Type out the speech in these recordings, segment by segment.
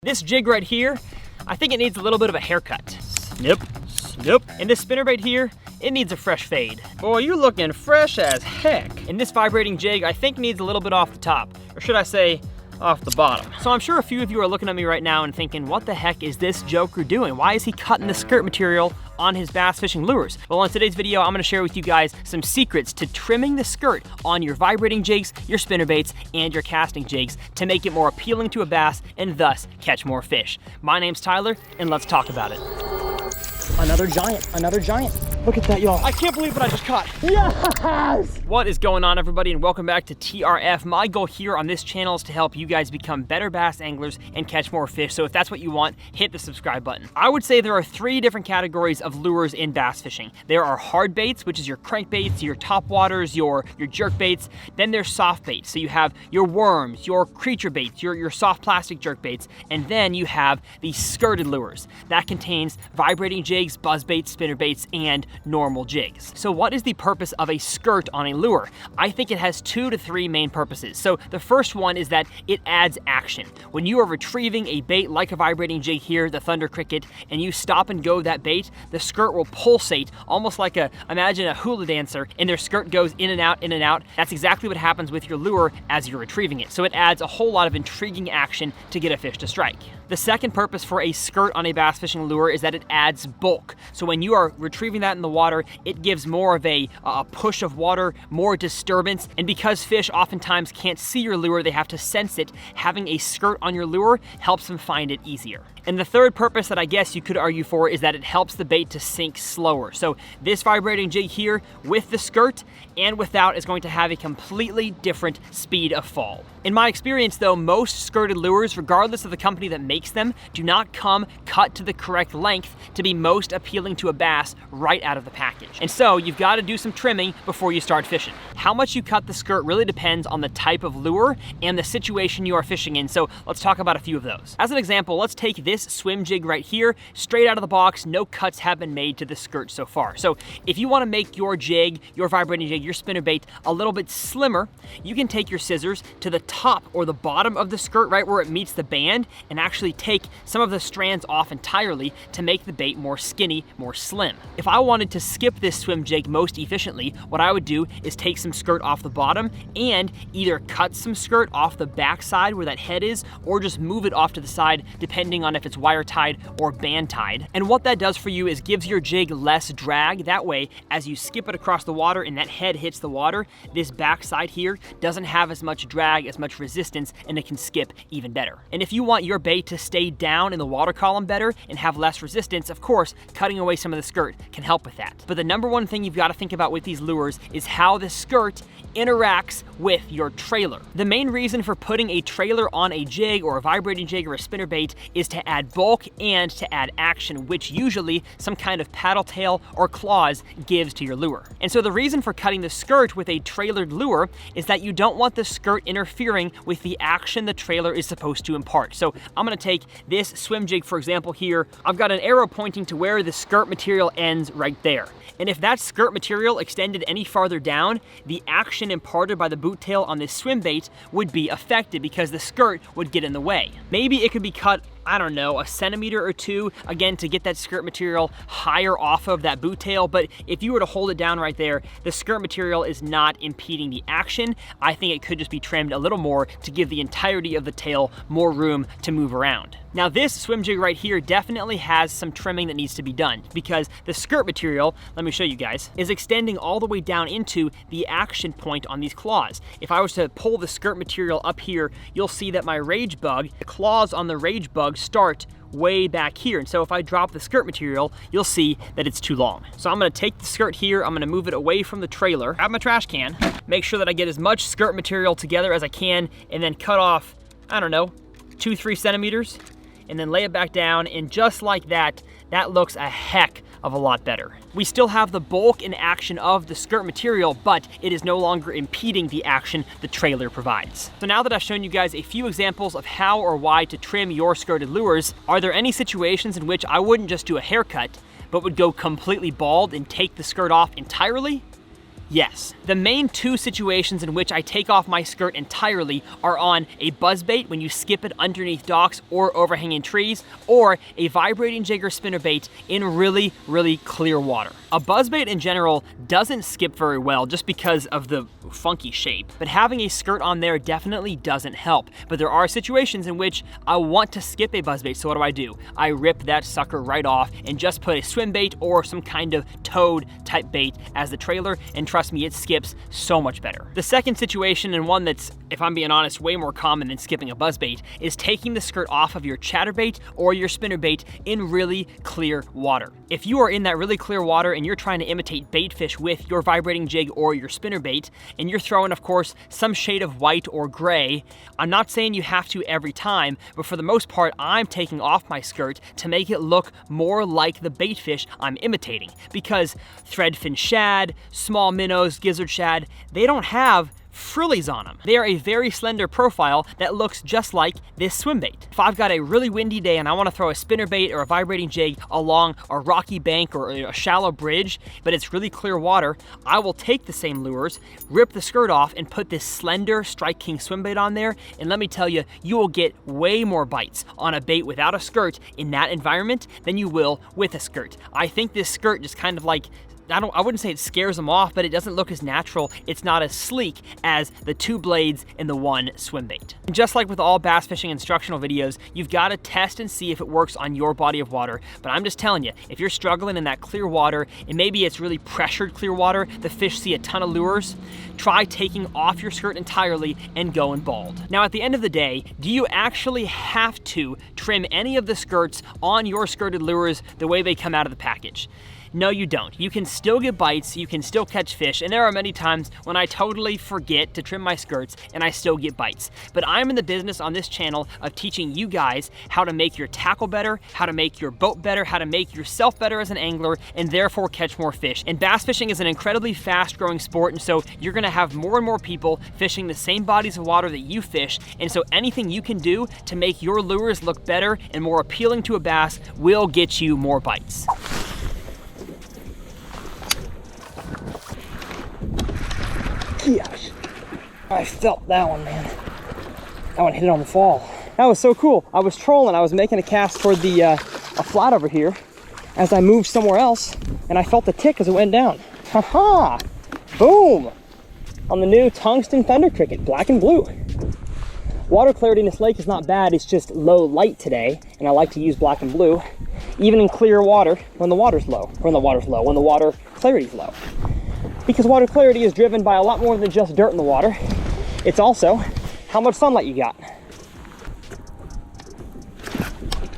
This jig right here, I think it needs a little bit of a haircut. Snip, snip. And this spinnerbait here, it needs a fresh fade. Boy, you looking fresh as heck. And this vibrating jig, I think needs a little bit off the top, or should I say, off the bottom. So I'm sure a few of you are looking at me right now and thinking, what the heck is this joker doing? Why is he cutting the skirt material on his bass fishing lures? Well, in today's video, I'm gonna share with you guys some secrets to trimming the skirt on your vibrating jigs, your spinnerbaits, and your casting jigs to make it more appealing to a bass and thus catch more fish. My name's Tyler, and let's talk about it. Another giant, another giant. Look at that, y'all. I can't believe what I just caught. Yes! What is going on, everybody, and welcome back to TRF. My goal here on this channel is to help you guys become better bass anglers and catch more fish. So if that's what you want, hit the subscribe button. I would say there are three different categories of lures in bass fishing. There are hard baits, which is your crankbaits, your top waters, your jerk baits. Then there's soft baits. So you have your worms, your creature baits, your soft plastic jerk baits. And then you have the skirted lures. That contains vibrating jigs, buzz baits, spinner baits, and normal jigs. So what is the purpose of a skirt on a lure? I think it has 2 to 3 main purposes. So the first one is that it adds action. When you are retrieving a bait like a vibrating jig here, the Thunder Cricket, and you stop and go that bait, the skirt will pulsate almost like imagine a hula dancer, and their skirt goes in and out, in and out. That's exactly what happens with your lure as you're retrieving it. So it adds a whole lot of intriguing action to get a fish to strike. The second purpose for a skirt on a bass fishing lure is that it adds bulk. So when you are retrieving that in the water, it gives more of a push of water, more disturbance, and because fish oftentimes can't see your lure, they have to sense it. Having a skirt on your lure helps them find it easier. And the third purpose that I guess you could argue for is that it helps the bait to sink slower. So this vibrating jig here with the skirt and without is going to have a completely different speed of fall. In my experience though, most skirted lures, regardless of the company that makes them, do not come cut to the correct length to be most appealing to a bass right out of the package. And so you've got to do some trimming before you start fishing. How much you cut the skirt really depends on the type of lure and the situation you are fishing in. So let's talk about a few of those. As an example, let's take this swim jig right here, straight out of the box. No cuts have been made to the skirt so far. So if you want to make your jig, your vibrating jig, your spinnerbait a little bit slimmer, you can take your scissors to the top or the bottom of the skirt, right where it meets the band, and actually take some of the strands off entirely to make the bait more skinny, more slim. If I wanted to skip this swim jig most efficiently, what I would do is take some skirt off the bottom and either cut some skirt off the back side where that head is, or just move it off to the side depending on if it's wire tied or band tied. And what that does for you is gives your jig less drag. That way, as you skip it across the water and that head hits the water, this back side here doesn't have as much drag, as much resistance, and it can skip even better. And if you want your bait to stay down in the water column better and have less resistance, of course, cutting away some of the skirt can help with that. But the number one thing you've got to think about with these lures is how the skirt interacts with your trailer. The main reason for putting a trailer on a jig or a vibrating jig or a spinnerbait is to add bulk and to add action, which usually some kind of paddle tail or claws gives to your lure. And so the reason for cutting the skirt with a trailered lure is that you don't want the skirt interfering with the action the trailer is supposed to impart. So I'm gonna take this swim jig, for example, here. I've got an arrow pointing to where the skirt material ends right there. And if that skirt material extended any farther down, the action imparted by the boot tail on this swim bait would be affected because the skirt would get in the way. Maybe it could be cut, I don't know, a centimeter or two, again, to get that skirt material higher off of that boot tail. But if you were to hold it down right there, the skirt material is not impeding the action. I think it could just be trimmed a little more to give the entirety of the tail more room to move around. Now this swim jig right here definitely has some trimming that needs to be done because the skirt material, let me show you guys, is extending all the way down into the action point on these claws. If I was to pull the skirt material up here, you'll see that my rage bug, the claws on the rage bug start way back here. And so if I drop the skirt material, you'll see that it's too long. So I'm gonna take the skirt here, I'm gonna move it away from the trailer, grab my trash can, make sure that I get as much skirt material together as I can, and then cut off, I don't know, 2-3 centimeters, and then lay it back down, and just like that, that looks a heck of a lot better. We still have the bulk and action of the skirt material, but it is no longer impeding the action the trailer provides. So now that I've shown you guys a few examples of how or why to trim your skirted lures, are there any situations in which I wouldn't just do a haircut, but would go completely bald and take the skirt off entirely? Yes. The main two situations in which I take off my skirt entirely are on a buzzbait when you skip it underneath docks or overhanging trees, or a vibrating jig or spinnerbait in really, really clear water. A buzzbait in general doesn't skip very well just because of the funky shape, but having a skirt on there definitely doesn't help. But there are situations in which I want to skip a buzzbait, so what do? I rip that sucker right off and just put a swim bait or some kind of toad type bait as the trailer, and trust me, it skips so much better. The second situation, and one that's, if I'm being honest, way more common than skipping a buzzbait, is taking the skirt off of your chatterbait or your spinnerbait in really clear water. If you are in that really clear water and you're trying to imitate bait fish with your vibrating jig or your spinnerbait, and you're throwing, of course, some shade of white or gray, I'm not saying you have to every time, but for the most part, I'm taking off my skirt to make it look more like the bait fish I'm imitating, because threadfin shad, small minnows, gizzard shad, they don't have frillies on them. They are a very slender profile that looks just like this swim bait. If I've got a really windy day and I want to throw a spinnerbait or a vibrating jig along a rocky bank or a shallow bridge, but it's really clear water, I will take the same lures, rip the skirt off, and put this slender Strike King swim bait on there, and let me tell you, you will get way more bites on a bait without a skirt in that environment than you will with a skirt. I think this skirt just kind of like, I wouldn't say it scares them off, but it doesn't look as natural. It's not as sleek as the two blades in the one swim bait. And just like with all bass fishing instructional videos, you've got to test and see if it works on your body of water. But I'm just telling you, if you're struggling in that clear water, and maybe it's really pressured clear water, the fish see a ton of lures, try taking off your skirt entirely and going bald. Now, at the end of the day, do you actually have to trim any of the skirts on your skirted lures the way they come out of the package? No, you don't. You can still get bites, you can still catch fish, and there are many times when I totally forget to trim my skirts and I still get bites. But I'm in the business on this channel of teaching you guys how to make your tackle better, how to make your boat better, how to make yourself better as an angler, and therefore catch more fish. And bass fishing is an incredibly fast-growing sport, and so you're gonna have more and more people fishing the same bodies of water that you fish, and so anything you can do to make your lures look better and more appealing to a bass will get you more bites. Gosh, I felt that one, man. That one hit it on the fall. That was so cool. I was trolling. I was making a cast toward the a flat over here as I moved somewhere else, and I felt the tick as it went down. Haha! Boom! On the new Tungsten Thunder Cricket, black and blue. Water clarity in this lake is not bad. It's just low light today, and I like to use black and blue, even in clear water when the water's low, when the water clarity's low. Because water clarity is driven by a lot more than just dirt in the water. It's also how much sunlight you got.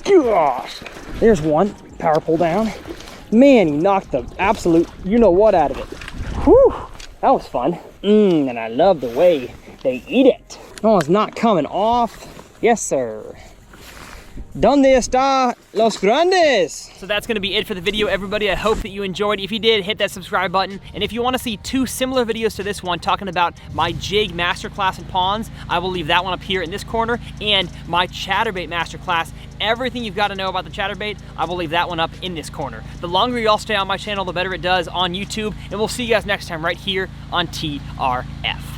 Gosh, there's one, power pull down. Man, he knocked the absolute you-know-what out of it. Whew, that was fun. And I love the way they eat it. Oh, it's not coming off. Yes, sir. ¿Dónde está los grandes? So that's gonna be it for the video, everybody. I hope that you enjoyed. If you did, hit that subscribe button. And if you wanna see two similar videos to this one talking about my jig masterclass in ponds, I will leave that one up here in this corner, and my chatterbait masterclass. Everything you've gotta know about the chatterbait, I will leave that one up in this corner. The longer y'all stay on my channel, the better it does on YouTube. And we'll see you guys next time right here on TRF.